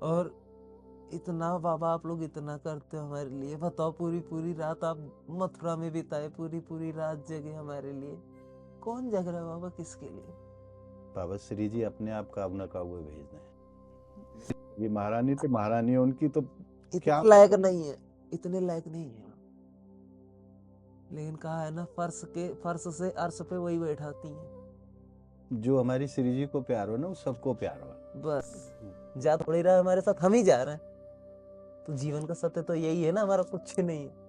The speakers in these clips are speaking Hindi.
और इतना बाबा आप लोग इतना करते हो हमारे लिए। बताओ, पूरी पूरी रात आप मथुरा में बिताए, पूरी पूरी रात जगे हमारे लिए। कौन जग रहा है बाबा, किसके लिए? बाबा श्री जी अपने आप काबू न काबू भेज रहे हैं। ये महारानी तो महारानी है, उनकी तो क्या इतने लायक नहीं है, इतने लायक नहीं है। लेकिन कहा है ना, फर्श से अर्श पे वही बैठाती हैं। जो हमारी श्री जी को प्यार हो ना, वो सबको प्यार हो। बस जा थोड़ी रहा है हमारे साथ, हम ही जा रहे हैं। तो जीवन का सत्य तो यही है ना, हमारा कुछ नहीं है।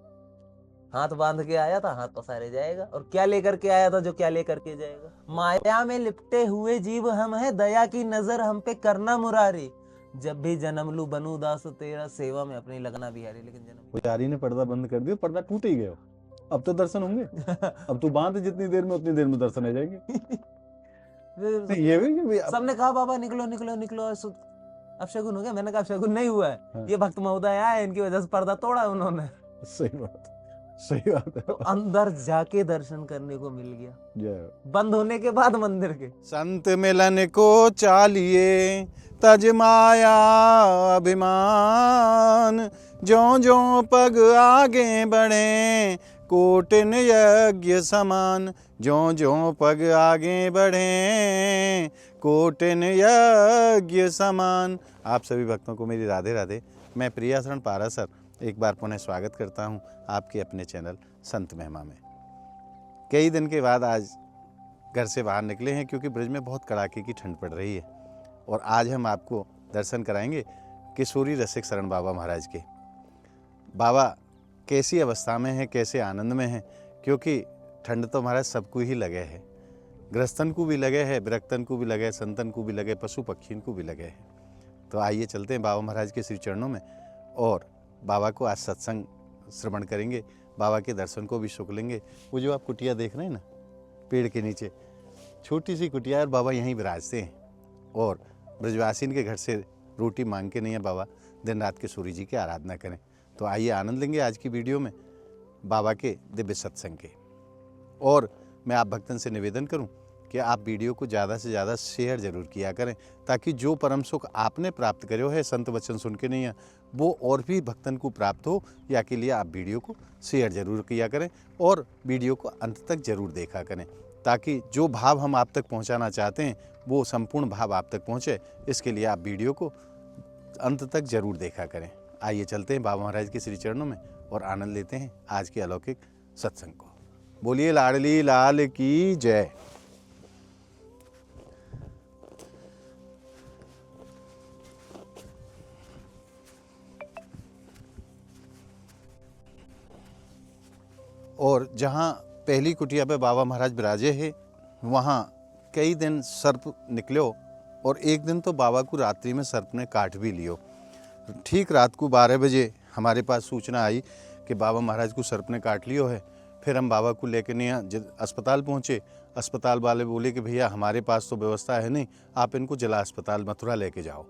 हाथ बांध के आया था, हाथ पसारे जाएगा। और क्या लेकर के आया था, जो क्या लेकर के जाएगा। माया में लिपटे हुए जीव हम है, दया की नजर हम पे करना मुरारी। जब भी जन्म लू बनू दास तेरा, सेवा में अपनी लगना बिहारी। लेकिन जन्म पुजारी ने पर्दा बंद कर दिया, पर्दा टूट ही गया। अब तो दर्शन होंगे। अब तू बांध जितनी देर में, उतनी देर में दर्शन हो जाएंगे। ये भी सबने कहा बाबा निकलो निकलो निकलो, अब शगुन हो गया। मैंने कहा शगुन नहीं हुआ है। हाँ। ये भक्त महोदय आए, इनकी वजह से पर्दा तोड़ा उन्होंने। सही बात, सही बात है। तो अंदर जाके दर्शन करने को मिल गया, बंद होने के बाद मंदिर के। संत मिलन को चालिए, तज माया अभिमान। जो जो पग आगे बढ़े, कोटिन यज्ञ समान। जो जो पग आगे बढ़े, कोटिन यज्ञ समान। आप सभी भक्तों को मेरी राधे राधे। मैं प्रियाशरण पारासर एक बार पुनः स्वागत करता हूं आपके अपने चैनल संत महिमा में। कई दिन के बाद आज घर से बाहर निकले हैं, क्योंकि ब्रज में बहुत कड़ाके की ठंड पड़ रही है। और आज हम आपको दर्शन कराएंगे किशोरी रसिक शरण बाबा महाराज के। बाबा कैसी अवस्था में है, कैसे आनंद में है, क्योंकि ठंड तो महाराज सबको ही लगे है। गृहस्थन को भी लगे है, विरक्तन को भी लगे, संतन को भी लगे, पशु पक्षीन को भी लगे है। तो आइए चलते हैं बाबा महाराज के श्री चरणों में, और बाबा को आज सत्संग श्रवण करेंगे, बाबा के दर्शन को भी सुख लेंगे। वो जो आप कुटिया देख रहे हैं ना, पेड़ के नीचे छोटी सी कुटिया, और बाबा यहीं विराजते हैं। और ब्रजवासीन के घर से रोटी मांग के नहीं है बाबा, दिन रात के सूर्य जी की आराधना करें। तो आइए आनंद लेंगे आज की वीडियो में बाबा के दिव्य सत्संग के। और मैं आप भक्तन से निवेदन करूं कि आप वीडियो को ज़्यादा से ज़्यादा शेयर जरूर किया करें, ताकि जो परम सुख आपने प्राप्त करे है संत वचन सुन के नहीं है, वो और भी भक्तन को प्राप्त हो। या के लिए आप वीडियो को शेयर जरूर किया करें, और वीडियो को अंत तक जरूर देखा करें, ताकि जो भाव हम आप तक पहुंचाना चाहते हैं वो संपूर्ण भाव आप तक पहुंचे। इसके लिए आप वीडियो को अंत तक जरूर देखा करें। आइए चलते हैं बाबा महाराज के श्री चरणों में और आनंद लेते हैं आज के अलौकिक सत्संग को। बोलिए लाडली लाल की जय। और जहाँ पहली कुटिया पे बाबा महाराज विराजे है, वहाँ कई दिन सर्प निकलो, और एक दिन तो बाबा को रात्रि में सर्प ने काट भी लियो। ठीक रात को 12 बजे हमारे पास सूचना आई कि बाबा महाराज को सर्प ने काट लियो है। फिर हम बाबा को लेकर नहीं अस्पताल पहुँचे। अस्पताल वाले बोले कि भैया हमारे पास तो व्यवस्था है नहीं, आप इनको जिला अस्पताल मथुरा लेके जाओ।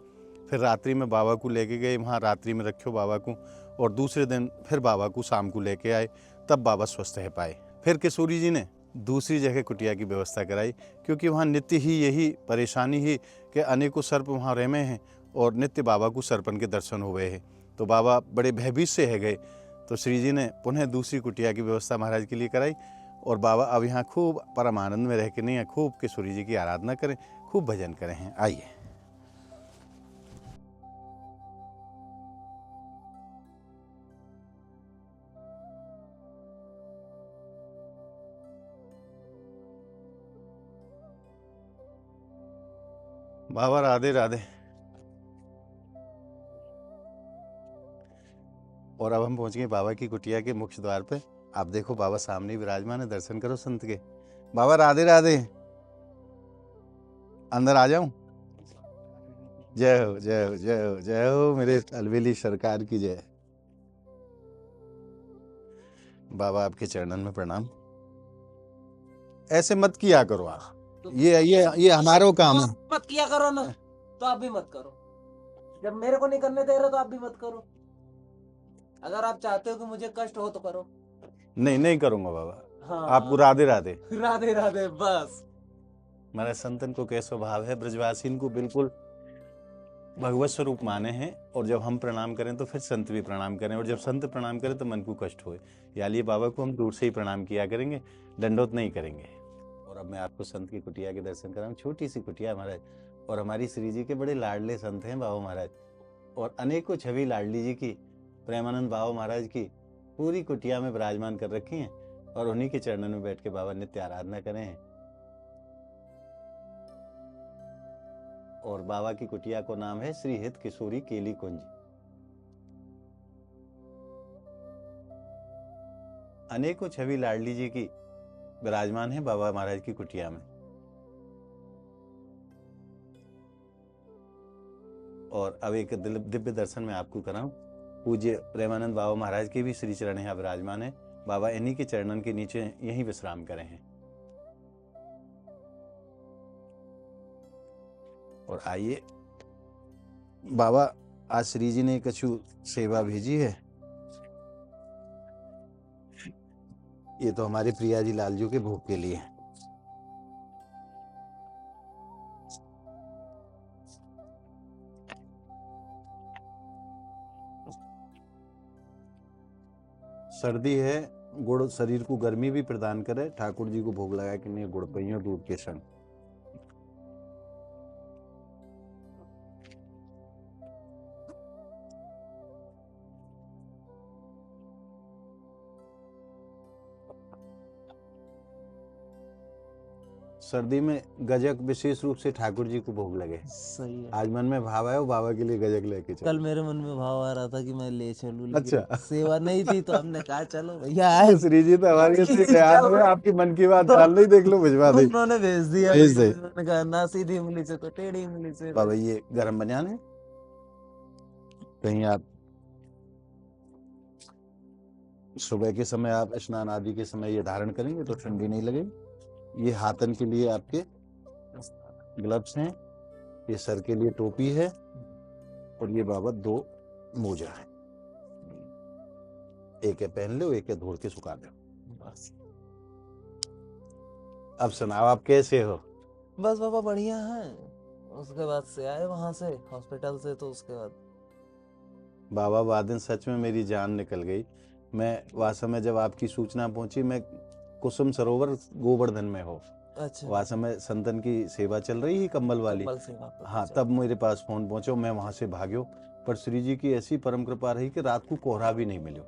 फिर रात्रि में बाबा को लेके गए, वहाँ रात्रि में रखो बाबा को, और दूसरे दिन फिर बाबा को शाम को लेके आए, तब बाबा स्वस्थ है पाए। फिर किशोरी जी ने दूसरी जगह कुटिया की व्यवस्था कराई, क्योंकि वहाँ नित्य ही यही परेशानी ही कि अनेकों सर्प वहाँ रहमे हैं, और नित्य बाबा को सर्पन के दर्शन हुए हैं। तो बाबा बड़े भयभीत से है गए। तो श्री जी ने पुनः दूसरी कुटिया की व्यवस्था महाराज के लिए कराई, और बाबा अब यहाँ खूब परम आनंद में रह के नहीं है, खूब किशोरी जी की आराधना करें, खूब भजन करें हैं। आइए। बाबा राधे राधे। और अब हम पहुंच गए बाबा की कुटिया के मुख्य द्वार पे। आप देखो बाबा सामने विराजमान है, दर्शन करो संत के। बाबा राधे राधे। अंदर आ जाऊं? जय हो जय हो जय हो जय हो, मेरे अलवेली सरकार की जय। बाबा आपके चरणन में प्रणाम। ऐसे मत किया करो आप, ये हमारो काम है। मत किया करो ना, तो आप भी मत करो। जब मेरे को नहीं करने दे रहे तो आप भी मत करो। अगर आप चाहते हो कि मुझे कष्ट हो तो करो। नहीं नहीं करूंगा बाबा। हाँ। आपको राधे राधे। राधे राधे बस। हमारे संतन को कैसा भाव है, ब्रजवासीन को बिल्कुल भगवत स्वरूप माने हैं, और जब हम प्रणाम करें तो फिर संत भी प्रणाम करें, और जब संत प्रणाम करें तो मन को कष्ट होए। यानी बाबा को हम दूर से ही प्रणाम किया करेंगे, दंडोत नहीं करेंगे। और अब मैं आपको संत की कुटिया के दर्शन कराऊं। छोटी सी कुटिया महाराज, और हमारी श्री जी के बड़े लाडले संत हैं बाबा महाराज, और अनेकों छवि लाडली जी की, प्रेमानंद बाबा महाराज की पूरी कुटिया में विराजमान कर रखी हैं, और उन्हीं के चरणों में बैठ के बाबा नित्य आराधना करें हैं। और बाबा की कुटिया को नाम है श्री हित किशोरी केली कुंज। अनेकों छवि लाडली जी की विराजमान है बाबा महाराज की कुटिया में। और अब एक दिव्य दर्शन में आपको कराऊं। पूज्य प्रेमानंद बाबा महाराज के भी श्री चरण यहाँ विराजमान है। बाबा इन्हीं के चरणों के नीचे यहीं विश्राम करें हैं। और आइए, बाबा आज श्री जी ने कछु सेवा भेजी है। ये तो हमारे प्रिया जी लालजू के भोग के लिए। सर्दी है, गुड़ शरीर को गर्मी भी प्रदान करे। ठाकुर जी को भोग लगा कि नहीं, गुड़ पहियों दूध के संग। सर्दी में गजक विशेष रूप से ठाकुर जी को भोग लगे। सही है। आज मन में भाव आया, वो बाबा के लिए गजक लेके चलो। कल मेरे मन में भाव आ रहा था कि मैं ले चलूं, लेकिन अच्छा। सेवा नहीं थी तो हमने कहा चलो भैया आए। श्री जी तो हमारी ऐसी तैयार हुए, आपकी मन की बात डाल नहीं, देख लो भिजवा दे। उन्होंने भेज दिया। भेज दे। मैंने कहा ना सीधी उंगली से तो टेढ़ी उंगली से। बाबा ये गरम बनियान है, कहीं आप सुबह के समय आप स्नान आदि के समय ये धारण करेंगे तो ठंडी नहीं लगेगी। ये हाथन के लिए आपके ग्लव्स हैं, ये सर के लिए टोपी है, और ये बाबा 2 मोजा है। एक है पहन लो, एक है धोड़ के सुखा दो। बस अब सुनाओ, आप कैसे हो? बस बाबा बढ़िया है। उसके बाद से आए वहां से हॉस्पिटल से, तो उसके बाद बाबा वादिन सच में मेरी जान निकल गई। मैं वास्तव में जब आपकी सूचना पहुंची, मैं कुसुम सरोवर गोवर्धन में हो, अच्छा वास्तव में संतन की सेवा चल रही है कंबल वाली। कंबल सेवा पर हाँ, चल। तब मेरे पास फोन पहुंचो, मैं वहां से भाग्यो। पर श्री जी की ऐसी परम कृपा रही कि रात को कोहरा भी नहीं मिलो।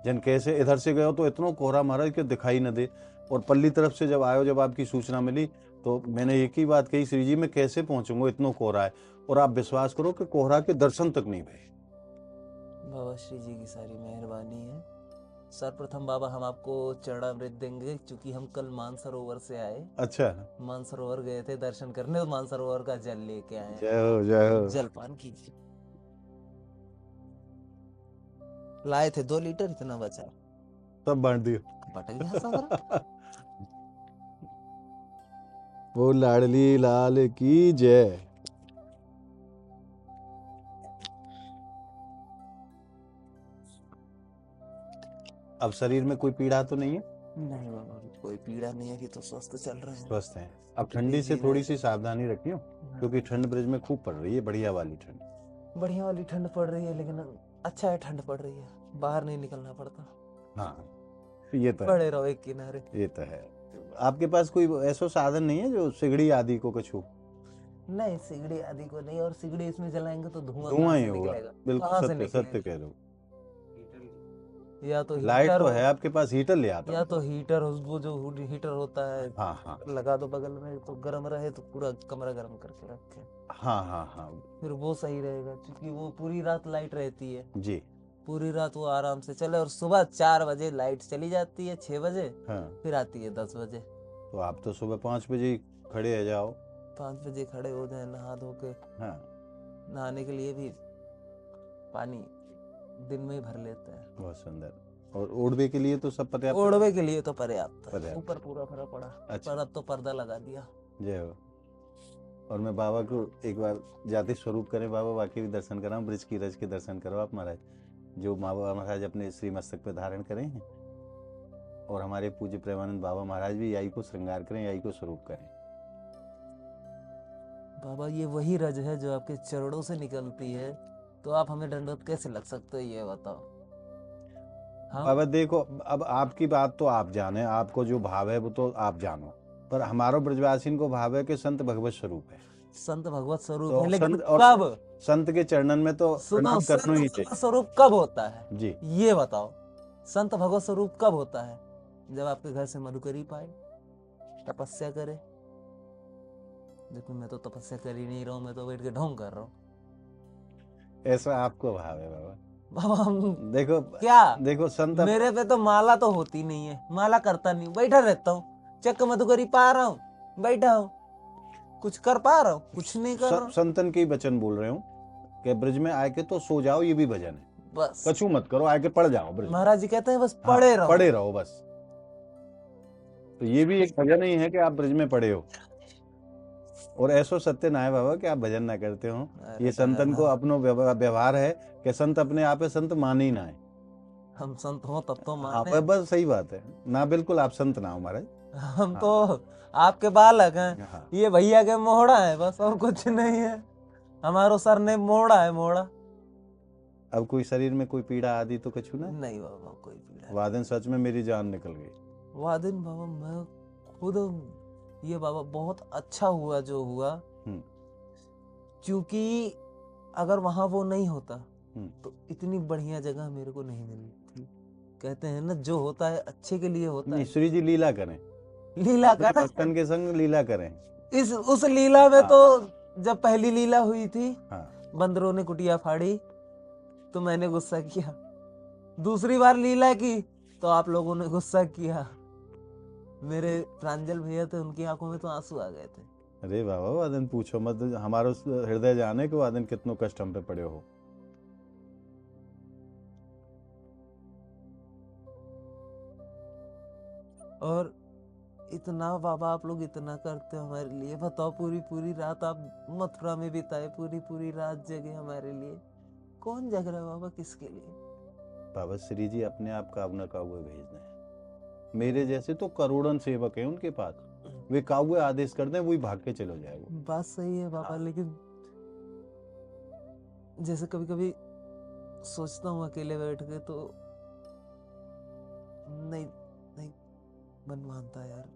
जन कैसे इधर से गयो तो इतना कोहरा महाराज कि दिखाई न दे। और पल्ली तरफ से जब आयो, जब आपकी सूचना मिली, तो मैंने एक ही बात कही, श्री जी मैं कैसे पहुंचूंगा, इतना कोहरा है। और आप विश्वास करो कि कोहरा के दर्शन तक नहीं भये। बाबा श्री जी की सारी मेहरबानी है। सर्वप्रथम बाबा हम आपको चरणामृत देंगे, क्योंकि हम कल मानसरोवर से आए। अच्छा, मानसरोवर गए थे दर्शन करने, तो मानसरोवर का जल लेके आए हैं। जय हो, जय हो। जलपान कीजिए। लाए थे 2 लीटर, इतना बचा, सब बांट दियो। बट गया सारा। वो लाडली लाल की जय। अब शरीर में कोई पीड़ा तो नहीं है? नहीं बाबा, अभी कोई पीड़ा नहीं है, कि तो स्वस्थ चल रहे हैं। स्वस्थ हैं। अब ठंडी से थोड़ी सी सावधानी रखियो, क्योंकि ठंड ब्रिज में खूब पड़ रही है, बढ़िया वाली ठंड। बढ़िया वाली ठंड पड़ रही है, लेकिन अच्छा है ठंड पड़ रही है, बाहर नहीं निकलना पड़ता। हाँ, ये तो है, पड़े रहो एक किनारे। ये तो है। आपके पास कोई ऐसा साधन नहीं है जो सिगड़ी आदि को कछु? नहीं, सिगड़ी आदि को नहीं, और सिगड़ी इसमें जलाएंगे तो धुआं धुआं कहाँ ही से होगा। निकलेगा? बिल्कुल कहाँ से सत्य, सत्य निकलेगा? कह रहे हो। या तो लाइट हीटर तो हो, है आपके पास, हीटर ले आता या हूं। तो हीटर हो, वो जो हीटर होता है हाँ हाँ लगा दो बगल में, तो गर्म रहे, तो पूरा कमरा गर्म करके रखे, हाँ हाँ हाँ फिर वो सही रहेगा। क्योंकि वो पूरी रात लाइट रहती है, जी। पूरी रात वो आराम से चले। और सुबह 4 बजे लाइट चली जाती है, 6 बजे हाँ, फिर आती है 10 बजे। तो आप तो सुबह 5 बजे ही खड़े हो जाओ। 5 बजे खड़े हो जाए, नहा धो के। हाँ, नहाने के लिए भी पानी दिन में ही भर लेते हैं। बहुत सुंदर। और ओढ़वे के लिए तो सब पर्याप्त? ओढ़वे के लिए तो पर्याप्त है, पर्याप्त। ऊपर पूरा भरा पड़ा। अच्छा। पर अब तो पर्दा लगा दिया। जय हो। और मैं बाबा को एक बार जाति स्वरूप करें बाबा, बाकी भी दर्शन कराऊं, ब्रिज की रज के दर्शन करो आप महाराज, जो बाबा महाराज अपने श्री मस्तक पे धारण करें हैं। और हमारे पूज्य प्रेमानंद बाबा महाराज भी यही को श्रृंगार करें, यही को स्वरूप करें। बाबा ये वही रज है जो आपके चरणों से निकलती है, तो आप हमें दंडवत कैसे लग सकते हो ये बताओ। हाँ अब देखो, अब आपकी बात तो आप जाने, आपको जो भाव है वो तो आप जानो, पर हमारो ब्रजवासिन को भाव है कि संत भगवत स्वरूप है। संत भगवत स्वरूप तो है, लेकिन संत और कब? संत के चरणन में तो सुनो, प्रणाम संत करना ही भगवत चाहिए स्वरूप कब होता है जी। ये बताओ। संत भगवत स्वरूप कब होता है? जब आपके घर से मधुकरी पाए, तपस्या करे। देखो मैं तो तपस्या कर ही नहीं रहा हूँ, मैं तो बैठ के ढोंग कर रहा हूँ। ऐसा आपको भाव है बाबा। बाबा हम देखो क्या, देखो संत मेरे पे तो माला तो होती नहीं है, माला करता नहीं, बैठा रहता हूँ, चक्क मधुकरी पा रहा हूँ, बैठा हूँ, कुछ कर पा रहा हूँ? कुछ नहीं कर रहा हूँ। संतन के ही वचन बोल रहे हूँ कि ब्रज में आके तो सो जाओ, ये भी भजन है। बस कछु मत करो, आके पढ़ जाओ ब्रज में। महाराज जी कहते हैं बस हाँ, पढ़े रहो। पढ़े रहो बस। तो ये भी एक भजन ही है कि आप ब्रज में पढ़े हो। और ऐसो सत्य ना है बाबा कि आप भजन ना करते हो। ये संतन को अपनो व्यवहार है कि संत अपने आप है, संत माने ही ना है। हम संत हो तब तो हाँ माने। बस सही बात है ना, बिल्कुल आप संत ना हो महाराज। हम तो आपके बालक हैं, हाँ। ये भैया के मोहड़ा है बस, और कुछ नहीं है। हमारो सर ने मोड़ा है, मोड़ा। अब कोई शरीर में कोई पीड़ा आदि तो कछु ना? नहीं बाबा कोई पीड़ा। वादन सच में मेरी जान निकल गई। वादिन बाबा मैं खुद, ये बाबा बहुत अच्छा हुआ जो हुआ, क्योंकि अगर वहां वो नहीं होता तो इतनी बढ़िया जगह मेरे को नहीं मिली थी। कहते हैं ना जो होता है अच्छे के लिए होता है। श्री जी लीला करें, लीला अपने करें, भक्तन के संग लीला करें। उस लीला में तो जब पहली लीला हुई थी, हाँ। बंदरों ने कुटिया फाड़ी तो मैंने गुस्सा किया। दूसरी बार लीला की तो आप लोगों ने गुस्सा किया। मेरे प्रांजल भैया थे, उनकी आंखों में तो आंसू आ गए थे। अरे बाबा वादन पूछो मत, हमारो हृदय जाने को वादन कितनो कष्ट हम पे पड़े हो। और इतना बाबा आप लोग इतना करते हो हमारे लिए, बताओ पूरी पूरी रात आप मथुरा में बिताए, पूरी पूरी रात जगे हमारे लिए। कौन जग रहा है बाबा किसके लिए? बाबा श्री जी अपने आप काबू न काबू भेजने हैं। मेरे जैसे तो करोड़ों सेवक हैं उनके पास, वे काबू आदेश कर दें वही भाग के चलो जाएगा। बात सही है बाबा, लेकिन जैसे कभी कभी सोचता हूँ अकेले बैठ के तो नहीं नहीं मन मानता यार।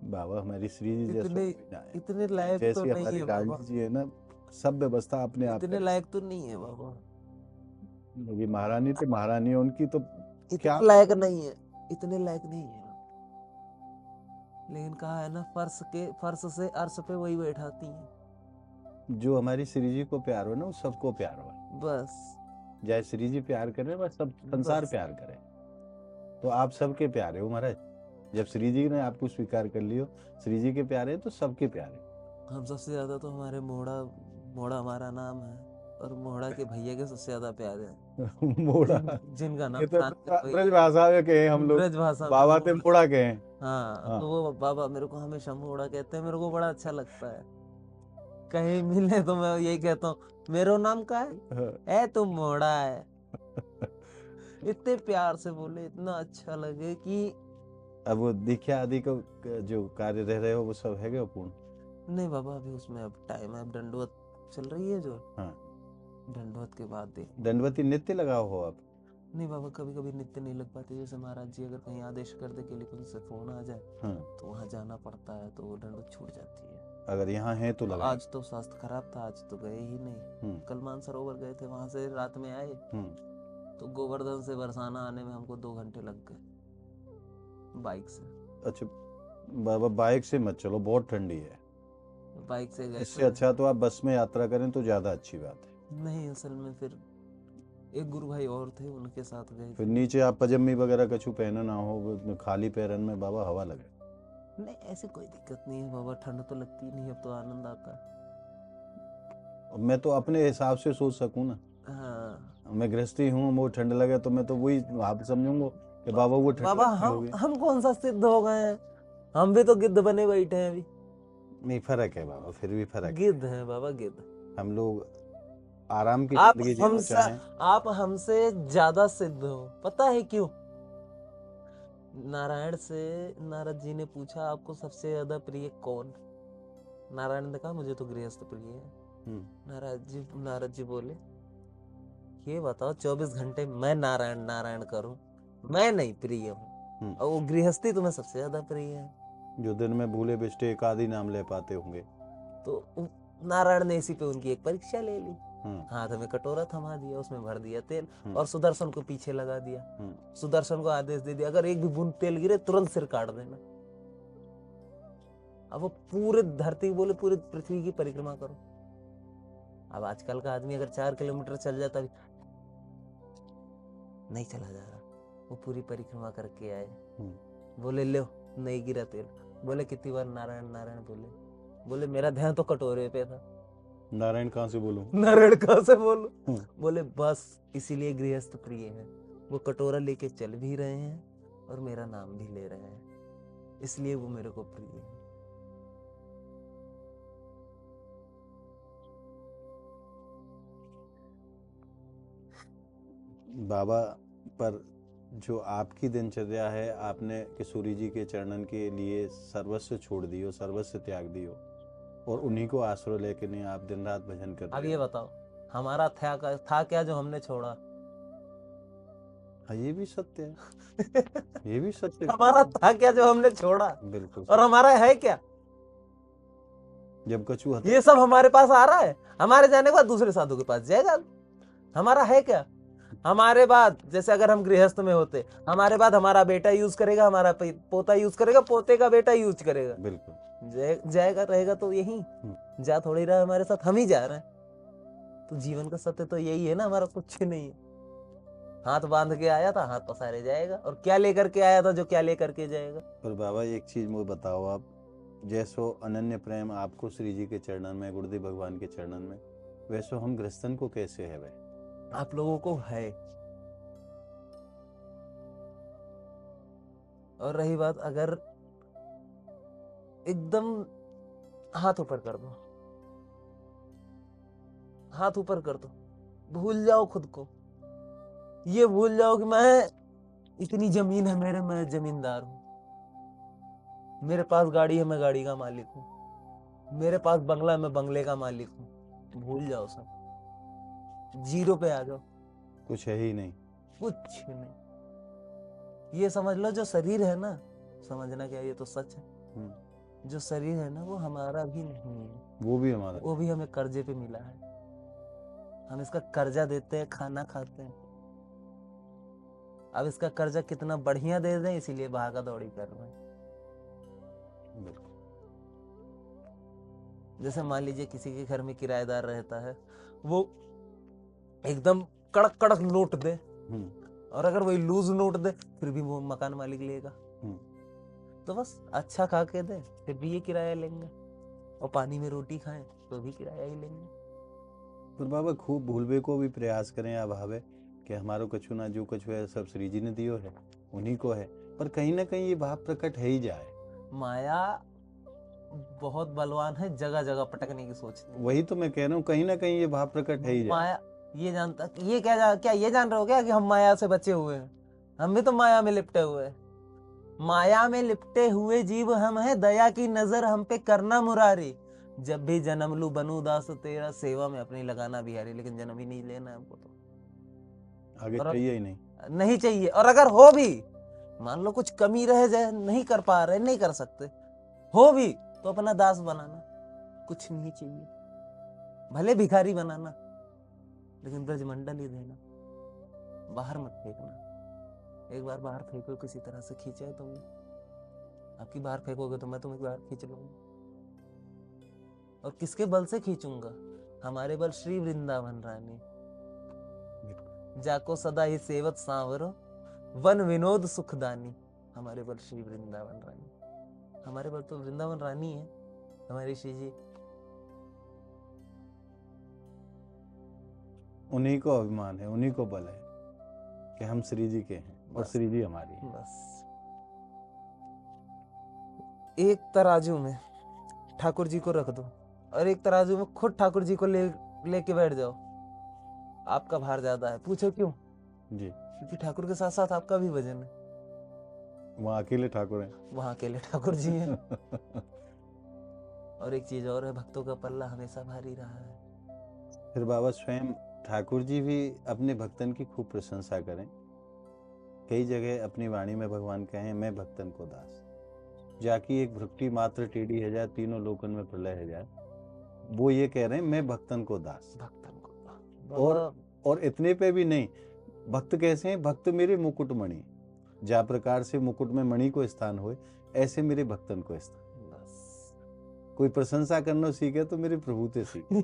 बाबा हमारी श्री जी इतने लायक तो नहीं है बाबा। जी है ना, सब व्यवस्था अपने आप इतने लायक तो नहीं है बाबा। ये महारानी तो महारानी है उनकी, तो क्या लायक नहीं है, इतने लायक नहीं है। लेकिन कहा है ना, फर्श से अर्श पे वही बैठाती हैं। जो हमारी श्री जी को प्यार हो ना, वो सबको प्यार हो। बस जय श्री जी प्यार करे, बस सब संसार प्यार करे। तो आप सबके प्यारे हो महाराज। जब श्री जी ने आपको स्वीकार कर लियो, श्री जी के प्यारे तो सबके प्यारे। हम सबसे ज्यादा तो हमारे मोड़ा हमारा नाम है, और मोड़ा के भैया के सबसे ज्यादा प्यार है। मोड़ा जिनका नाम ब्रज भाषा में कहे हम लोग, ब्रज भाषा बाबा ते मोड़ा कहे। हाँ, तो वो बाबा मेरे को हमेशा मोड़ा कहते हैं, मेरे को बड़ा अच्छा लगता है। कहीं मिले तो मैं यही कहता हूँ, मेरो नाम का है तुम मोड़ा है। इतने प्यार से बोले, इतना अच्छा लगे कि अब वो दीक्षा आदि को जो कार्य रह रहे हो वो सब है क्या पूर्ण? नहीं बाबा, अभी उसमें अब टाइम है, अब दंडवत चल रही है जो। हाँ। दंडवत के बाद देख। दंडवती नित्य लगाओ हो आप? नहीं बाबा, कभी कभी नित्य नहीं लग पाती। जैसे महाराज जी अगर कहीं आदेश कर दे के लिए उनसे फोन आ जाए, तो वहाँ जाना पड़ता है, तो वो दंडवत छूट जाती है। अगर यहाँ है तो लगा। आज तो स्वास्थ्य खराब था, आज तो गए ही नहीं। कल मानसरोवर गए थे, वहां से रात में आए तो गोवर्धन से बरसाना आने में हमको 2 घंटे लग गए बाइक से। अच्छा बाबा, बाइक से मत चलो, बहुत ठंडी है। बाइक से गए, इससे अच्छा तो आप बस में यात्रा करें तो ज्यादा अच्छी बात है। नहीं, असल में फिर एक गुरु भाई और थे, उनके साथ गए। फिर नीचे आप पजामी वगैरह कछु पहना ना हो, खाली पैरन में बाबा हवा लगे। नहीं, ऐसी कोई दिक्कत नहीं है बाबा, ठंड तो लगती नहीं, अब तो आनंद आता है। मैं तो अपने हिसाब से सोच सकूं ना। हाँ, मैं गृहस्थी हूँ, वो ठंड लगे तो मैं तो वही आप समझूंगा कि बाबा वो ठंड बाबा हम कौन सा सिद्ध हो गए हैं? हम भी तो गिद्ध बने बैठे हैं अभी। नहीं, फर्क है बाबा, फिर भी फर्क गिद्ध है बाबा, गिद्ध। हम लोग आराम की आप हमसे ज्यादा सिद्ध हो। पता है क्यों? नारायण से नारद जी ने पूछा आपको सबसे ज्यादा प्रिय कौन? नारायण ने कहा मुझे तो गृहस्थ प्रिय है। नारद जी बोले ये बताओ 24 घंटे मैं नारायण नारायण करूं, मैं नहीं प्रिय हूँ, और वो गृहस्थी तुम्हें सबसे ज्यादा प्रिय है, जो दिन में भूले बिस्टे एक आधी नाम ले पाते होंगे। तो नारायण ने इसी पे उनकी एक परीक्षा ले ली। हाथ में कटोरा थमा दिया, उसमें भर दिया तेल, और सुदर्शन को पीछे लगा दिया। सुदर्शन को आदेश दे दिया अगर एक भी बूंद तेल गिरे तुरंत सिर काट देना। अब वो पूरे धरती बोले पूरी पृथ्वी की परिक्रमा करो। अब आजकल का आदमी अगर 4 किलोमीटर चल जाता भी नहीं चला जा रहा, वो पूरी परिक्रमा करके आए। बोले लो नहीं गिरा तेल। बोले कितनी बार नारायण नारायण बोले मेरा ध्यान तो कटोरे पे था, नारायण कहाँ से बोलूं, नारायण कहाँ से बोलूं। बोले बस इसीलिए गृहस्थ प्रिय है, वो कटोरा लेके चल भी रहे हैं और मेरा नाम भी ले रहे हैं, इसलिए वो मेरे को प्रिय है। बाबा, पर जो आपकी दिनचर्या है, आपने किशोरी जी के चरणन के लिए सर्वस्व छोड़ दियो, सर्वस्व त्याग दियो, और उन्हीं को आश्रय लेके नहीं आप दिन रात भजन कर रहे। अब ये बताओ हमारा था क्या जो हमने छोड़ा। हाँ, ये भी सत्य है। ये भी सत्य। हमारा था क्या जो हमने छोड़ा, बिल्कुल। और हमारा है क्या जब कछु ये सब हमारे पास आ रहा है, हमारे जाने के बाद दूसरे साधु के पास जाएगा। हमारा है क्या, हमारे बाद जैसे अगर हम गृहस्थ में होते, हमारे बाद हमारा बेटा यूज करेगा, हमारा पोता यूज करेगा, पोते का बेटा यूज करेगा। बिल्कुल जाएगा रहेगा तो यही जा थोड़ी रहा हमारे साथ, हम ही जा रहे हैं। तो जीवन का सत्य तो यही है ना, हमारा कुछ नहीं है। हाथ बांध के आया था, हाथ पसारे जाएगा, और क्या लेकर के आया था जो क्या लेकर के जाएगा। पर बाबा एक चीज मुझे बताओ, आप जैसो अनन्य प्रेम आपको श्री जी के चरणन में, गुरुदेव भगवान के चरणन में, वैसो हम गृहस्थन को कैसे है वह आप लोगों को है। और रही बात, अगर एकदम हाथ ऊपर कर दो, हाथ ऊपर कर दो, भूल जाओ खुद को, ये भूल जाओ कि मैं इतनी जमीन है मेरे, मैं जमींदार हूं, मेरे पास गाड़ी है मैं गाड़ी का मालिक हूं, मेरे पास बंगला है मैं बंगले का मालिक हूं। भूल जाओ सब, जीरो पे आ जाओ, कुछ है ही नहीं, कुछ नहीं। ये समझ लो जो शरीर है ना, समझना क्या, ये तो सच है, जो शरीर है ना वो हमारा भी नहीं है, वो भी हमारा, वो भी हमें कर्जे पे मिला है। हम इसका कर्जा देते हैं, खाना खाते हैं। अब इसका कर्जा कितना बढ़िया दे दें, इसीलिए भागा दौड़ी कर रहे हैं। जैसे मान लीजिए किसी के घर में किराएदार रहता है, वो एकदम कड़क कड़क नोट दे, और अगर वही लूज नोट दे फिर भी वो मकान मालिक लेगा। तो बस अच्छा खा के दे फिर भी ये किराया लेंगे, और पानी में रोटी खाएं तो भी किराया ही लेंगे। पर बाबा खूब भूलवे को भी प्रयास करें, अभावे कि हमारो कछु ना जो कछु है सब श्री जी ने दियो है, उन्हीं को है, पर कहीं ना कहीं ये भाव प्रकट है ही जाए। माया बहुत बलवान है, जगह जगह पटकने की सोचती। वही तो मैं कह रहा हूँ, कहीं ना कहीं ये भाव प्रकट है ही जाए। माया ये जानता, ये क्या ये जान रहे हो क्या कि हम माया से बचे हुए हैं? हम भी तो माया में लिपटे हुए हैं। माया में लिपटे हुए जीव हम हैं, दया की नजर हम पे करना मुरारी, जब भी जन्म लू बनू दास तेरा, सेवा में अपनी लगाना बिहारी। लेकिन जन्म ही नहीं लेना है हमको, तो आगे चाहिए ही नहीं, नहीं चाहिए। और अगर हो भी, मान लो कुछ कमी रह जाए, नहीं कर पा रहे, नहीं कर सकते, हो भी तो अपना दास बनाना, कुछ नहीं चाहिए, भले भिखारी बनाना, लेकिन ब्रजमंडल ही देना, बाहर मत फेंकना। एक बार बाहर फेंको, किसी तरह से खींचे तुमने, आपकी बाहर फेंकोगे तो मैं तुम्हें बाहर खींच लूंगा। और किसके बल से खींचूंगा? हमारे बल श्री वृंदावन रानी, जाको सदा ही सेवत सांवरो, वन विनोद सुखदानी। हमारे बल श्री वृंदावन रानी, हमारे बल तो वृंदावन रानी है हमारी श्री जी। उन्हीं को अभिमान है, उन्हीं को बल है कि हम श्री जी के हैं और श्री जी हमारी है। बस एक तराजू में ठाकुर जी को रख दो, और एक तराजू में खुद ठाकुर जी को लेके बैठ जाओ, आपका भार ज्यादा है। पूछो क्यों? जी, क्योंकि ठाकुर के साथ साथ आपका भी वजन है। वहाँ अकेले ठाकुर हैं, वहां अकेले ठाकुर जी हैं। और एक चीज और है, भक्तों का पल्ला हमेशा भारी रहा है। फिर बाबा स्वयं ठाकुर जी भी अपने भक्तन की खूब प्रशंसा करें। कई जगह अपनी वाणी में भगवान कहें, मैं भक्तन को दास, जाकी एक भ्रुक्ति मात्र टेढ़ी है जाए, तीनों लोकन में प्रलय है जाए। वो ये कह रहे हैं मैं भक्तन को दास। भक्तन को और इतने पे भी नहीं, भक्त कैसे हैं? भक्त मेरे मुकुट मणि, जा प्रकार से मुकुट में मणि को स्थान होए, ऐसे मेरे भक्तन को स्थान। बस कोई प्रशंसा करना सीखे तो मेरे प्रभु से सीखे।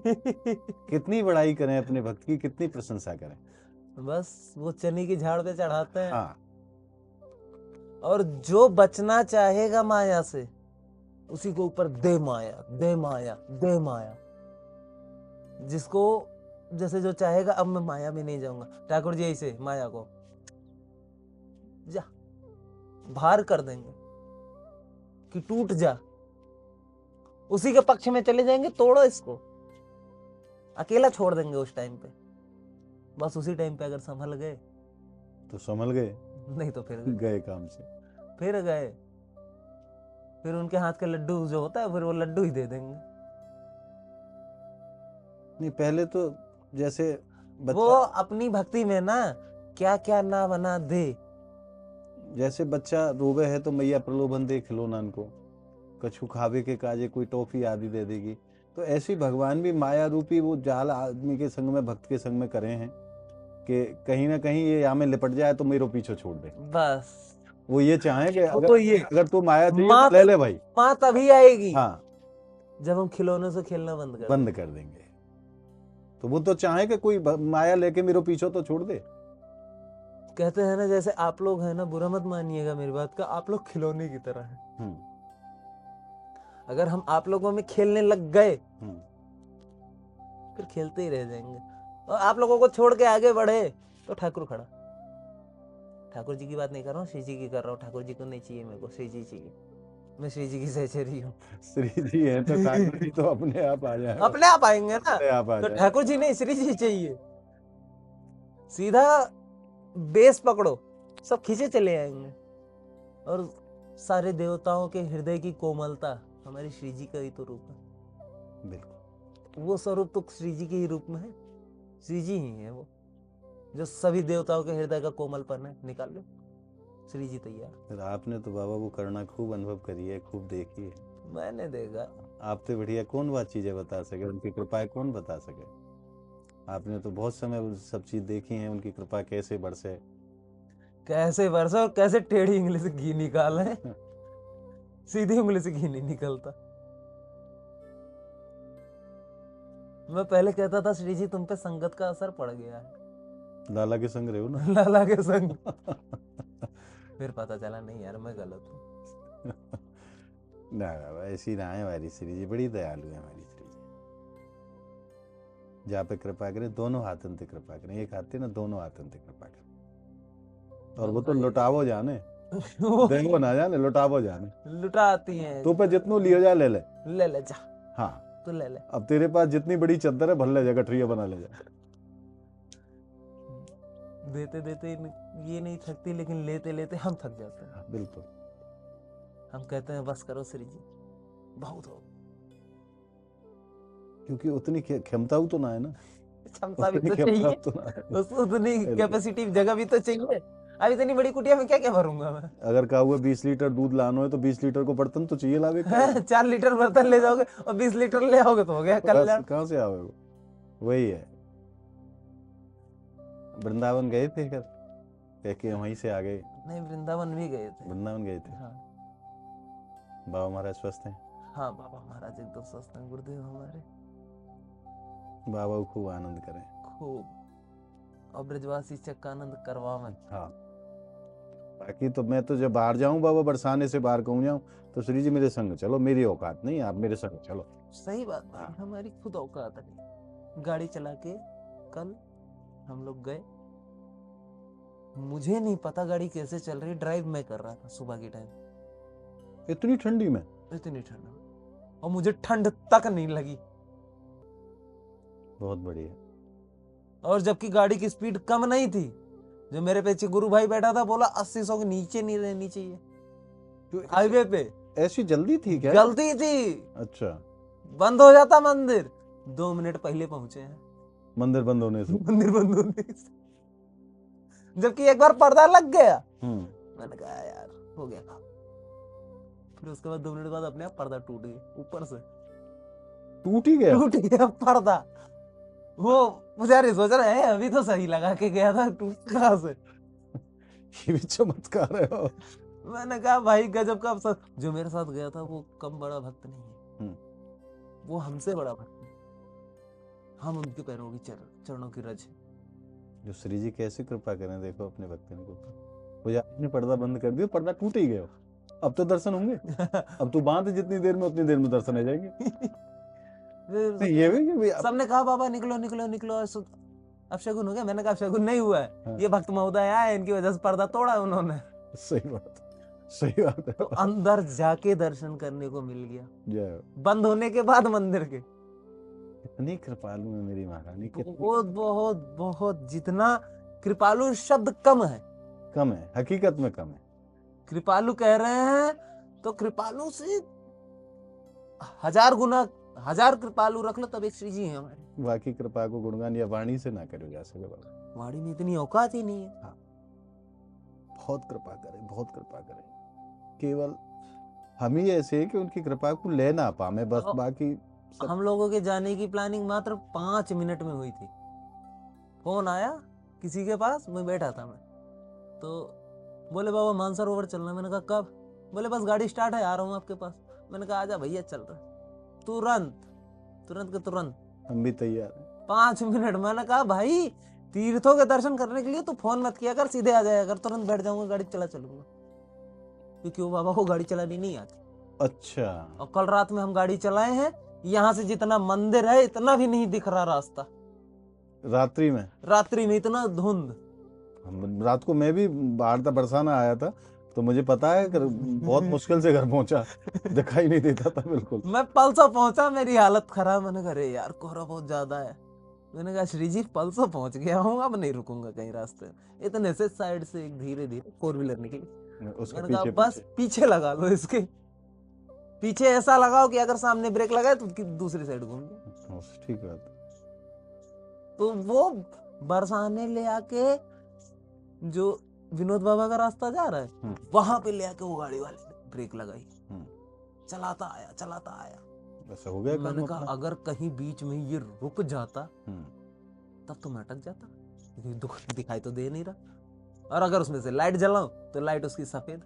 कितनी बड़ाई करें अपने भक्त की, कितनी प्रशंसा करें। बस वो चने की झाड़ पे चढ़ाते हैं। हाँ, और जो बचना चाहेगा माया से, उसी को ऊपर दे माया, दे माया, दे माया। जिसको जैसे जो चाहेगा, अब मैं माया में नहीं जाऊंगा, ठाकुर जी ऐसे माया को जा भार कर देंगे कि टूट जा, उसी के पक्ष में चले जाएंगे, तोड़ो इसको, अकेला छोड़ देंगे उस टाइम पे। बस उसी टाइम पे अगर संभल गए तो संभल गए, नहीं तो फिर गए काम से। फिर गए, फिर उनके हाथ का लड्डू जो होता है, फिर वो लड्डू ही दे देंगे। नहीं, पहले तो जैसे वो अपनी भक्ति में ना क्या क्या ना बना दे। जैसे बच्चा रोवे है तो मैया प्रलोभन दे खिलौना को, कछु खावे के काजे कोई टॉफी आदि दे देगी। तो ऐसी भगवान भी माया रूपी वो जाल आदमी के संग में, भक्त के संग में करे हैं कि कहीं ना कहीं ये यहाँ में लिपट जाए तो मेरे पीछे छोड़ दे। बस वो ये चाहे कि तो ये अगर तू माया चाहिए तो ले ले भाई। माँ तभी आएगी हाँ, जब हम खिलौनों से खेलना बंद कर देंगे। तो वो तो चाहे कि कोई माया लेके मेरे पीछे तो छोड़ दे। कहते हैं ना, जैसे आप लोग है ना, बुरा मत मानिएगा मेरी बात का, आप लोग खिलौने की तरह हैं। अगर हम आप लोगों में खेलने लग गए, फिर खेलते ही रह जाएंगे। और आप लोगों को छोड़ के आगे बढ़े तो ठाकुर खड़ा। ठाकुर जी की बात नहीं कर रहा हूँ, श्री जी की कर रहा हूँ। ठाकुर जी को नहीं चाहिए मेरे को, श्री जी चाहिए। मैं श्री जी की सहचरी हूँ। श्री जी है तो ठाकुर जी तो अपने आप आ जाए, अपने आप आएंगे ना। तो ठाकुर जी नहीं, श्री जी चाहिए। सीधा बेस पकड़ो, सब खींचे चले आएंगे। और सारे देवताओं के हृदय की कोमलता हमारी श्री जी का ही तो रूप है। बिल्कुल, वो स्वरूप तो श्री जी के ही रूप में है। श्री जी ही है वो, जो सभी देवताओं के हृदय का कोमलपन है। निकाल लो, श्री जी तैयार। आपने तो बाबा वो करना खूब अनुभव करी है, खूब देखी है। मैंने देखा। आपसे बढ़िया कौन बात चीजें बता सके, उनकी कृपा कौन बता सके। आपने तो बहुत समय सब चीज देखी है, उनकी कृपा कैसे बरसे, कैसे बरसे, और कैसे टेढ़ी उंगली से घी निकाले। सीधी उंगली से घी नहीं निकलता। मैं पहले कहता था, श्री जी तुम पे संगत का असर पड़ गया है। लाला के संग रहे हो ना। लाला के संग। फिर पता चला नहीं यार, मैं गलत हूँ। ना ऐसी ना है हमारी श्री जी, बड़ी दयालु है हमारी श्री जी। जहाँ पे कृपा करें, दोनों हाथन से कृपा करें। एक हाथ ना, दोनों हाथन से कृपा करें। और वो तो लुटावो जाने, देंगो ना जाने, लुटावो जाने। लुटाती है। तू पे जितनो लियो जा, ले ले जा। हाँ, तो ले ले। अब तेरे पास जितनी बड़ी चद्दर है, भर ले जा, गठरिया बना ले जा। देते देते ये नहीं थकती, लेकिन लेते लेते हम थक जाते हैं। बिल्कुल, हम कहते हैं बस करो श्री जी, बहुत हो। क्योंकि उतनी क्षमता तो ना है ना, क्षमता भी तो चाहिए, उतनी कैपेसिटी, जगह भी तो चाहिए। अब इतनी बड़ी कुटिया में क्या क्या भरूंगा मैं। अगर कहा हुआ 20 लीटर दूध लाना है तो 20 लीटर को बर्तन तो चाहिए लावे। 4 लीटर बर्तन ले जाओगे और 20 लीटर ले आओगे तो हो गया कल्याण। कहाँ से आओगे वो? वही है। वृंदावन गए थे कर, कह के वहीं से आ गए? नहीं, वृंदावन भी गए थे। वृंदावन गए थे। हाँ। बाबा महाराज स्वस्थ हैं? हाँ, बाबा महाराज एकदम स्वस्थ हैं, गुरुदेव हमारे। बाबा को खूब आनंद करें, खूब। और ब्रजवासी चक्का आनंद करवावें। हाँ, बाकी तो मैं तो जब बाहर जाऊं बाबा, बरसाने से बाहर कहूँ जाऊं, तो श्री जी मेरे संग चलो, मेरी औकात नहीं, आप मेरे संग चलो। सही बात है, हमारी खुद औकात नहीं। गाड़ी चला के कल हम लोग गए, मुझे नहीं पता गाड़ी कैसे चल रही, ड्राइव मैं कर रहा था सुबह के टाइम, इतनी ठंडी में, इतनी ठंड, और मुझे ठंड तक नहीं लगी। बहुत बढ़िया। और जबकि गाड़ी की स्पीड कम नहीं थी, जो मेरे पीछे गुरु भाई बैठा था बोला 80-100 के नीचे नहीं रहनी चाहिए हाईवे पे। ऐसी जल्दी थी क्या? जल्दी थी। अच्छा। बंद हो जाता मंदिर, 2 मिनट पहले पहुंचे हैं मंदिर बंद होने से। मंदिर बंद होने से। जबकि एक बार पर्दा लग गया, मैंने कहा यार हो गया काम। फिर उसके बाद 2 मिनट बाद अपने आप पर्दा टूट गया, ऊपर से टूट ही गया। टूट गया पर्दा। वो पुजारी सोच रहे हैं अभी तो सही लगा के गया था, टूट कहाँ से। ये भी चमत्कार है। मैंने कहा भाई गजब का अवसर। जो मेरे साथ गया था वो कम बड़ा भक्त नहीं है, वो हमसे बड़ा भक्त है। हम उनके पैरों की चरणों की रज है। जो श्री जी कैसे कृपा करें, देखो अपने भक्तों को। पुजारी ने पर्दा बंद कर दिया, पर्दा टूट ही गया। अब तो दर्शन होंगे। अब तू बांध जितनी देर में उतनी देर में दर्शन हो जाएंगे। ये भी सबने कहा बाबा निकलो निकलो निकलो, अब शगुन हो गया। मैंने कहा शगुन नहीं हुआ है, ये भक्त महोदय आए, इनकी वजह से पर्दा तोड़ा उन्होंने। सही बात है। तो अंदर जाके दर्शन करने को मिल गया, जय। बंद होने के बाद मंदिर के। इतनी कृपालु है मेरी महारानी। बहुत बहुत बहुत, जितना कृपालु शब्द कम है, कम है, हकीकत में कम है। कृपालु कह रहे हैं तो कृपालु से 1000 गुना, 1000 कृपालु रख लो तब एक श्री जी है हमारे। बाकी कृपा को गुणगान या वाणी से ना करो जा सके बाबा। वाणी में इतनी औकात ही नहीं है। हाँ, बहुत कृपा करे, बहुत कृपा करे। केवल हम ही ऐसे हैं कि उनकी कृपा को ले ना पाए, बस बाकी सब। हम लोगों के जाने की प्लानिंग मात्र 5 मिनट में हुई थी। फोन आया किसी के पास, मैं बैठा था, मैं तो बोले बाबा मानसरोवर चलना। मैंने कहा कब? बोले बस गाड़ी स्टार्ट है, आ रहा हूँ आपके पास। मैंने कहा आजा भैया, चल रहा। तुरंत के तुरंत हम भी तैयार हैं। 5 मिनट। मैंने कहा भाई तीर्थों के दर्शन करने के लिए तू फोन मत किया कर, सीधे आ जाया कर, तुरंत बैठ जाऊंगा, गाड़ी चलूंगा। क्योंकि वो बाबा को गाड़ी चलानी नहीं आती। अच्छा। और कल रात में हम गाड़ी चलाए हैं, यहाँ से जितना मंदिर है इतना भी नहीं दिख रहा रास्ता। रात्रि में इतना धुंध। रात को मैं भी बाहर था, बरसाना आया था, तो मुझे पता है बहुत मुश्किल से घर पहुंचा, दिखाई नहीं देता था बिल्कुल। मैं पलसा पहुंचा, मेरी हालत खराब। मैंने कहा अरे यार कोहरा बहुत ज्यादा है। मैंने कहा श्री जी पलसा पहुंच गया हूँ, अब नहीं रुकूंगा कहीं रास्ते में। इतने से साइड से एक धीरे धीरे 4 व्हीलर निकली। मैंने कहा बस पीछे लगा लो, इसके पीछे ऐसा लगाओ कि अगर सामने ब्रेक लगाए तो दूसरी साइड घूम जाए। ठीक बात। तो वो बरसाने ले आके जो विनोद बाबा का रास्ता जा रहा है, वहां पे ले आके वो गाड़ी वाले ने ब्रेक लगाई। चलाता आया। ऐसा हो गया। मैंने कहा अगर कहीं बीच में ये रुक जाता तब तो मैं अटक जाता, क्योंकि दिखाई तो दे नहीं रहा। और अगर उसमें से लाइट जलाऊं तो लाइट उसकी सफेद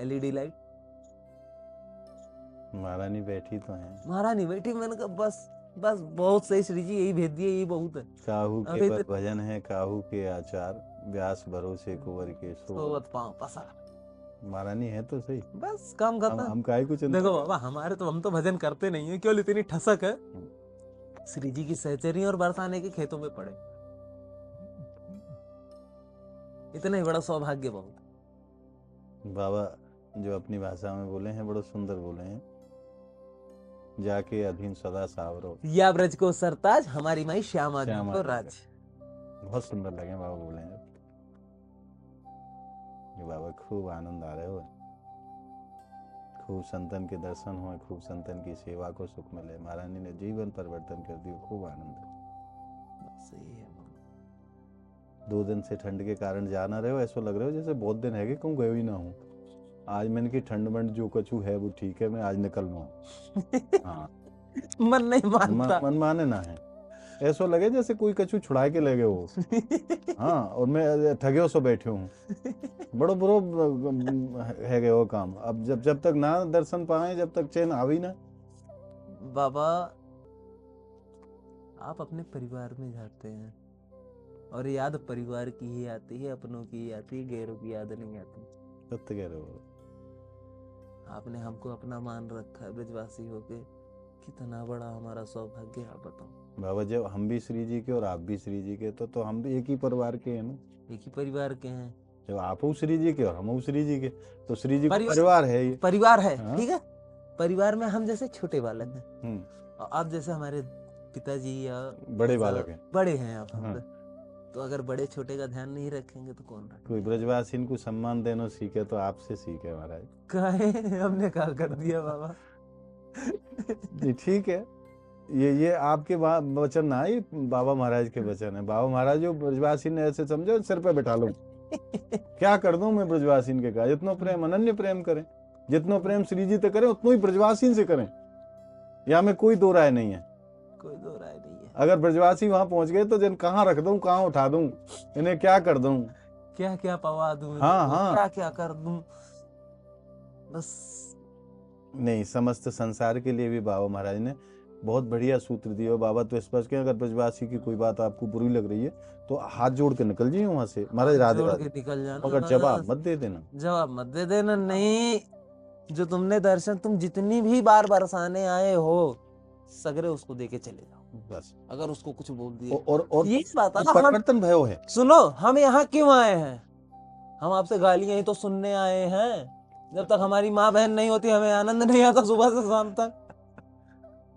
LED लाइट। महारानी बैठी तो है। महारानी बैठी। मैंने कहा बस बहुत सही श्री जी, यही भेज दिए, यही बहुत है। काहू के पर भजन है, काहू के आचार, व्यास भरोसे कुंवर के सोवत पांव पसार। महारानी है तो सही, बस काम खत्म। हम काहे कुछ। देखो बाबा हमारे तो, हम तो भजन करते नहीं है, केवल इतनी ठसक है श्री जी की सहचरी और बरसाने के खेतों में पड़े, इतना ही बड़ा सौभाग्य बहुत। बाबा जो अपनी भाषा में बोले हैं बड़ो सुंदर बोले हैं, जाके अधीन सदा सावरो, या ब्रज को सरताज, हमारी माई श्यामा जी को राज। बहुत सुंदर लगे बाबा बोले हैं। बाबा खूब आनंद आ रहे हो, खूब संतन के दर्शन हुए, खूब संतन की सेवा को सुख मिले। महारानी ने जीवन परिवर्तन कर दिया, खूब आनंद। सही है। 2 दिन से ठंड के कारण जा ना रहे हो, ऐसा लग रहा हो जैसे बहुत दिन है कि कहूँ गए ही ना हूँ। आज मैंने की ठंड मंड जो कछु है वो ठीक है, मैं आज निकल रहा। हाँ, मन नहीं मानता। मन माने ना है, ऐसा लगे जैसे कोई कछु छुड़ा के लगे हो। हाँ, और मैं ठगे सो बैठे हूँ, बड़ो बुरो है गए वो काम। अब जब तक ना दर्शन पाए, जब तक चैन आवी ना। बाबा आप अपने परिवार में जाते हैं और याद परिवार की ही आती है, अपनों की आती है, गैरों की याद नहीं आती। सत्य कह रहे हो। आपने हमको अपना मान रखा है ब्रजवासी होके, कितना बड़ा हमारा सौभाग्य। आप बताओ बाबा, जब हम भी श्री जी के और आप भी श्री जी के, तो हम भी एक ही परिवार के हैं ना, एक ही परिवार के हैं। जब आप श्री जी के और हम श्री जी के, तो श्री जी परिवार है, ये परिवार है। ठीक है, परिवार में हम जैसे छोटे बालक हैं और आप जैसे हमारे पिताजी या बड़े बालक हैं, बड़े हैं आप हमसे। तो अगर बड़े छोटे का ध्यान नहीं रखेंगे तो कौन रखेगा? कोई ब्रजवासी इनको सम्मान देना सीखे तो आपसे सीखे महाराज। काहे हमने क्या कर दिया बाबा? जी ठीक है, ये आपके वचन ना, ये बाबा महाराज के वचन है। बाबा महाराज जो ब्रजवासी ने ऐसे समझो सिर पे बैठा लो। क्या कर दूं मैं ब्रजवासी के कहा, जितनो प्रेम अनन्य प्रेम करें, जितनो प्रेम श्री जी से करें उतनो ही ब्रजवासी से करें, या में कोई दो राय नहीं है। कोई दो राय नहीं है। अगर ब्रजवासी वहां पहुंच गए तो जिन कहाँ रख दूं, कहाँ उठा दूं, इन्हें क्या कर दूं, क्या क्या पवा दूं, हाँ हाँ, क्या क्या कर दूं, बस। नहीं, समस्त संसार के लिए भी बाबा महाराज ने बहुत बढ़िया सूत्र दिए। बाबा तो स्पष्ट कहें, अगर ब्रजवासी की कोई बात आपको बुरी लग रही है तो हाथ जोड़ के निकल जाइए वहां से, महाराज राधे जोड़ राधे, के निकल जाना, मगर बस। जवाब मत दे देना। जवाब मत दे देना। नहीं, जो तुमने दर्शन, तुम जितनी भी बार बरसाने आए हो सगरे उसको दे के चले जाओ, बस। अगर उसको कुछ बोल दिए। और ये बात है ना, परिवर्तन भयो है। सुनो, हम यहाँ क्यों आए हैं? हम आपसे गालियां ही तो सुनने आए हैं। जब तक हमारी माँ बहन नहीं होती हमें आनंद नहीं आता सुबह से शाम तक।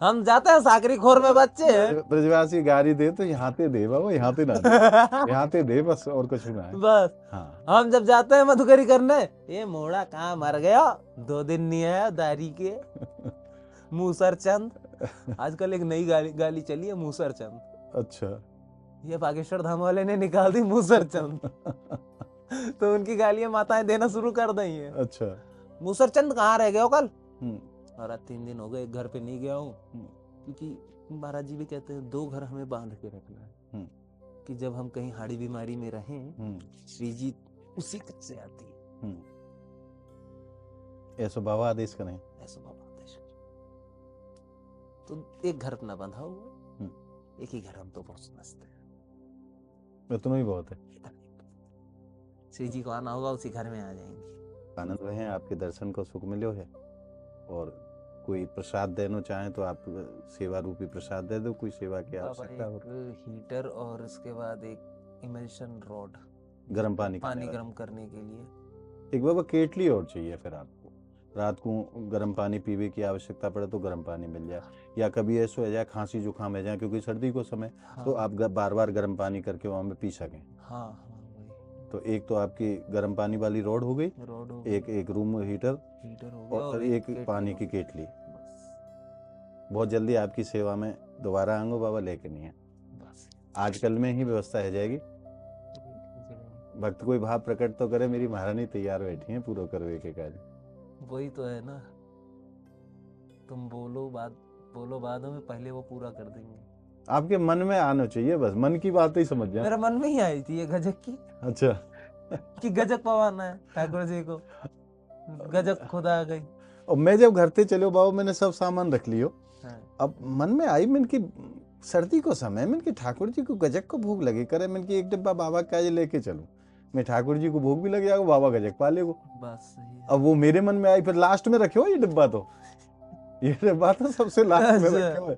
हम जाते हैं साकरी खोर में, बच्चे हैं। ब्रजवासी गाली दे तो यहाँ पे दे बाबा, यहाँ पे ना दे, यहाँ पे दे बस, और कुछ ना है बस। हाँ। हम जब जाते हैं मधुकरी करने, ये मोड़ा कहाँ मर गया, 2 दिन नहीं आया दारी के, मूसर चंद। आजकल एक नई गाली चली है, मूसर चंद। अच्छा, ये बागेश्वर धाम वाले ने निकाल दी मूसर चंद। तो उनकी गालियां माताएं देना शुरू कर दी हैं। अच्छा, मूसर चंद कहाँ रह गए हो कल? और आज 3 दिन हो गए, घर पे नहीं गया हूँ, क्योंकि महाराज जी भी कहते हैं 2 घर हमें बांध के रखना है, कि जब हम कहीं हाड़ी बीमारी में रहें, श्री जी उसी कच से आती है। ऐसा बाबा आदेश करें, ऐसा बाबा आदेश करें। तो एक घर अपना बंधा हुआ, एक ही घर हम तो बहुत समझते हैं, इतना ही बहुत है। श्री जी को आना होगा, उसी घर में आ जाएंगे। आनंद रहे, आपके दर्शन को सुख मिलो है। और कोई प्रसाद देना चाहे तो आप सेवा रूपी प्रसाद दे दो, कोई सेवा की आवश्यकता हो। हीटर और उसके बाद एक इमल्शन रॉड, गर्म पानी गर्म करने के लिए। एक बाबा केटली और चाहिए, फिर आपको रात को गर्म पानी पीने की आवश्यकता पड़े तो गर्म पानी मिल जाए, या कभी ऐसा हो जाए खांसी जुकाम हो जाए, क्योंकि सर्दी को समय, तो आप बार बार गर्म पानी करके वहां में पी सकें। हाँ, तो एक तो आपकी गर्म पानी वाली रॉड हो गई, एक रूम हीटर हो गया, और एक पानी की केटली। बहुत जल्दी आपकी सेवा में दोबारा आऊंगा बाबा, लेके नहीं है, आजकल में ही व्यवस्था हो जाएगी। भक्त कोई भाव प्रकट तो करे, मेरी महारानी तैयार बैठी है पूरा करवे के कार्य। वही तो है ना, तुम बोलो बाद में, पहले वो पूरा कर देंगे। आपके मन में आना चाहिए, बस मन की बात ही समझ जाए। मेरा मन में ही आई थी ये गजक की। अच्छा। कि गजक पवाना है ठाकुर जी को, गजक खुदा आ गई। और मैं जब घर से चलो बाबू, मैंने सब सामान रख लियो। अब मन में आई, मन की सर्दी को समय, मन की ठाकुर जी को गजक को भूख लगी करे, मन की एक डिब्बा बाबा का लेके चलूं, मैं ठाकुर जी को भूख भी लग जाएगा, बाबा गजक पा लेगो। बस सही है। अब वो मेरे मन में आई, फिर लास्ट में रखे हो ये डिब्बा, तो ये डिब्बा तो सबसे लास्ट में रखे हो।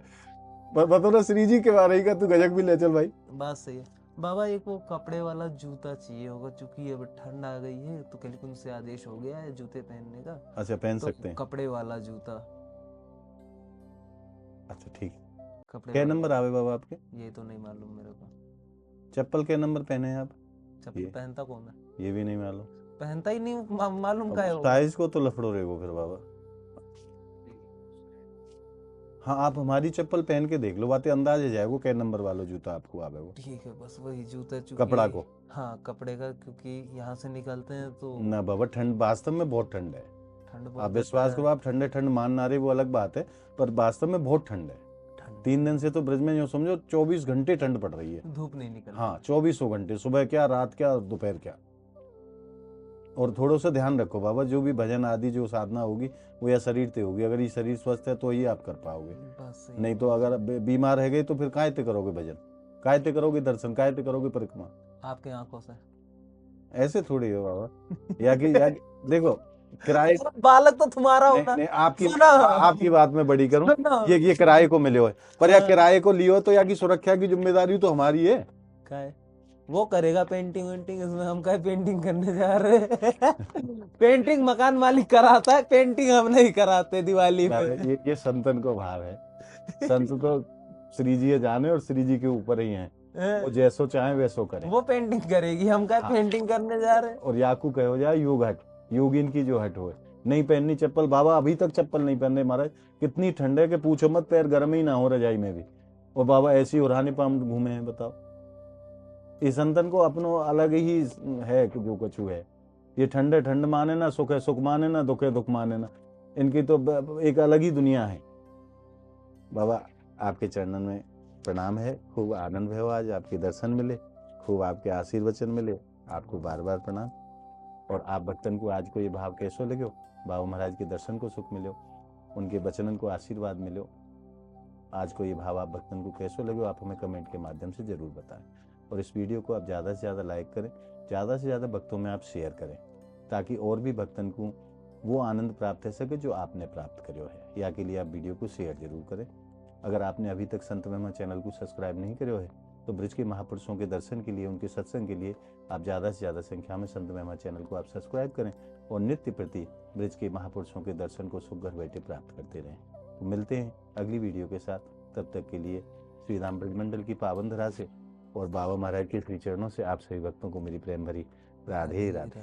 बता ना श्री जी के बारे का, तू गजक भी ले चल भाई। बात सही है बाबा। एक वो कपड़े वाला जूता चाहिए होगा, चूंकि अब ठंड आ गई है तो कल उनसे आदेश हो गया है जूते पहनने का। अच्छा, पहन तो सकते हैं कपड़े वाला जूता। अच्छा ठीक। कपड़े क्या नंबर आवे बाबा आपके? ये तो नहीं मालूम मेरे को। चप्पल के नंबर पहने हैं आप? चप्पल पहनता कौन है? ये भी नहीं मालूम। पहनता ही नहीं, मालूम का है। साइज को तो लफड़ो रहेगो फिर बाबा। हाँ, आप हमारी चप्पल पहन के देख लो, बातें अंदाज हो जाएगा क्या नंबर वाला जूता आपको आवे वो। ठीक है, बस वही जूता, कपड़ा को। हाँ, कपड़े का, क्योंकि यहाँ से निकलते हैं तो ना बाबा, ठंड वास्तव में बहुत ठंड है। ठंड आप विश्वास करो, आप ठंडे ठंड मान ना रहे वो अलग बात है, पर वास्तव में बहुत ठंड है। 3 दिन से तो ब्रज में जो समझो 24 घंटे ठंड पड़ रही है, धूप नहीं निकल। हाँ, 24 घंटे, सुबह क्या, रात क्या, दोपहर क्या। और थोड़ा सा ध्यान रखो बाबा, जो भी भजन आदि जो साधना होगी वो या शरीर से होगी। अगर ये शरीर स्वस्थ है तो ही आप कर पाओगे, नहीं तो अगर बीमार रह गए तो फिर काहे ते करोगे भजन, काहे ते करोगे दर्शन, काहे ते करोगे परिक्रमा। आपके आंखों से ऐसे थोड़ी हो बाबा। या कि देखो, किराए बालक तो तुम्हारा होगा। नहीं, आपकी बात में बड़ी करूं, ये किराए को मिले हो, पर या किराए को लियो तो या की सुरक्षा की जिम्मेदारी तो हमारी है। वो करेगा पेंटिंग वेंटिंग, इसमें हम क्या पेंटिंग करने जा रहे हैं। पेंटिंग मकान मालिक कराता है, पेंटिंग हम नहीं कराते दिवाली पे। ये संतन को भाव है, संत तो श्री जी जाने और श्री जी के ऊपर ही हैं, वो जैसो चाहे वैसो करे। वो पेंटिंग करेगी, हम क्या पेंटिंग करने जा रहे हैं। और याकू कहो जाए योग हट, योगिन की जो हट हो, नहीं पहननी चप्पल, बाबा अभी तक चप्पल नहीं पहन रहे महाराज, कितनी ठंड है कि पूछो मत, पैर गर्म ही ना हो रजाई में भी, और बाबा ऐसी उड़ाने पाम घूमे हैं, बताओ। इस संतन को अपनो अलग ही है कि जो कछु है, ये ठंड है ठंड माने ना, सुख है सुख माने ना, दुख है दुख माने ना, इनकी तो एक अलग ही दुनिया है। बाबा आपके चरणन में प्रणाम है, खूब आनंद भयो, आज आपके दर्शन मिले, खूब आपके आशीर्वचन मिले, आपको बार बार प्रणाम। और आप भक्तन को आज को ये भाव कैसो लग्यो, बाबा महाराज के दर्शन को सुख मिलो, उनके वचनन को आशीर्वाद मिलो, आज को ये भाव आप भक्तन को कैसो लग्यो, आप हमें कमेंट के माध्यम से जरूर बताएं। और इस वीडियो को आप ज़्यादा से ज़्यादा लाइक करें, ज़्यादा से ज़्यादा भक्तों में आप शेयर करें, ताकि और भी भक्तन को वो आनंद प्राप्त हो सके जो आपने प्राप्त करो है। या के लिए आप वीडियो को शेयर जरूर करें। अगर आपने अभी तक संत महिमा चैनल को सब्सक्राइब नहीं करो है, तो ब्रिज के महापुरुषों के दर्शन के लिए, उनके सत्संग के लिए आप ज़्यादा से ज़्यादा संख्या में संत महिमा चैनल को आप सब्सक्राइब करें, और नित्य प्रति ब्रिज के महापुरुषों के दर्शन को सुख घर बैठे प्राप्त करते रहें। तो मिलते हैं अगली वीडियो के साथ, तब तक के लिए श्री राम ब्रज मंडल की पावन धरा से और बाबा महाराज के श्री चरणों से आप सभी भक्तों को मेरी प्रेम भरी राधे राधे।